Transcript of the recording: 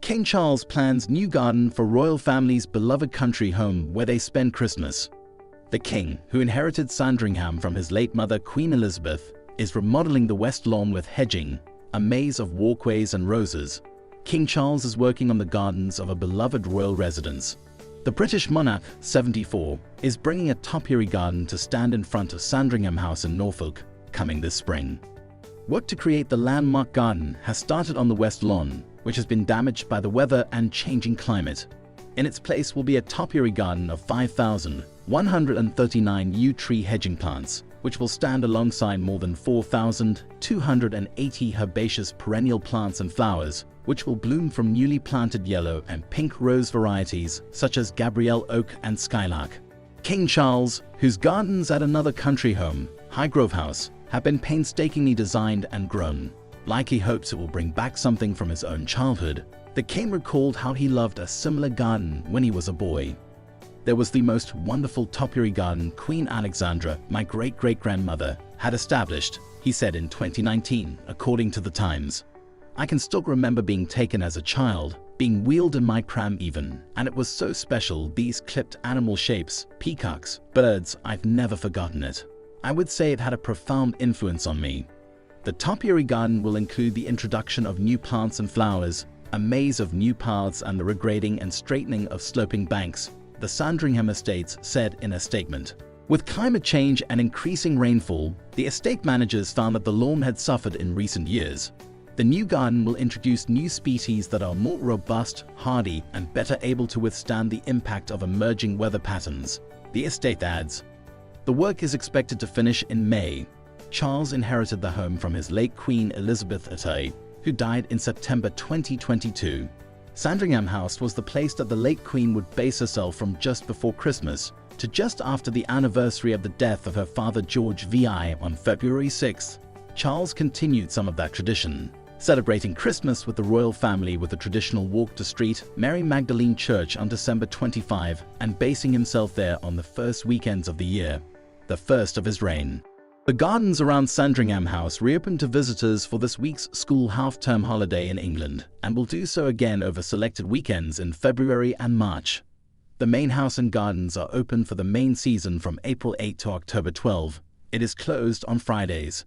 King Charles plans new garden for royal family's beloved country home where they spend Christmas. The king, who inherited Sandringham from his late mother Queen Elizabeth, is remodeling the west lawn with hedging, a maze of walkways and roses. King Charles is working on the gardens of a beloved royal residence. The British monarch, 74, is bringing a topiary garden to stand in front of Sandringham House in Norfolk, coming this spring. Work to create the landmark garden has started on the west lawn, which has been damaged by the weather and changing climate. In its place will be a topiary garden of 5,139 yew tree hedging plants, which will stand alongside more than 4,280 herbaceous perennial plants and flowers, which will bloom from newly planted yellow and pink rose varieties such as Gabrielle Oak and Skylark. King Charles, whose gardens at another country home, Highgrove House, have been painstakingly designed and grown. Like he hopes it will bring back something from his own childhood, the king recalled how he loved a similar garden when he was a boy. There was the most wonderful topiary garden Queen Alexandra, my great-great-grandmother, had established, he said in 2019, according to The Times. I can still remember being taken as a child, being wheeled in my pram even, and it was so special, these clipped animal shapes, peacocks, birds, I've never forgotten it. I would say it had a profound influence on me. The topiary garden will include the introduction of new plants and flowers, a maze of new paths and the regrading and straightening of sloping banks, the Sandringham Estates said in a statement. With climate change and increasing rainfall, the estate managers found that the lawn had suffered in recent years. The new garden will introduce new species that are more robust, hardy, and better able to withstand the impact of emerging weather patterns, the estate adds. The work is expected to finish in May. Charles inherited the home from his late Queen Elizabeth II, who died in September 2022. Sandringham House was the place that the late Queen would base herself from just before Christmas to just after the anniversary of the death of her father George VI on February 6th. Charles continued some of that tradition, celebrating Christmas with the royal family with a traditional walk to St. Mary Magdalene Church on December 25 and basing himself there on the first weekends of the year, the first of his reign. The gardens around Sandringham House reopened to visitors for this week's school half-term holiday in England and will do so again over selected weekends in February and March. The main house and gardens are open for the main season from April 8 to October 12. It is closed on Fridays.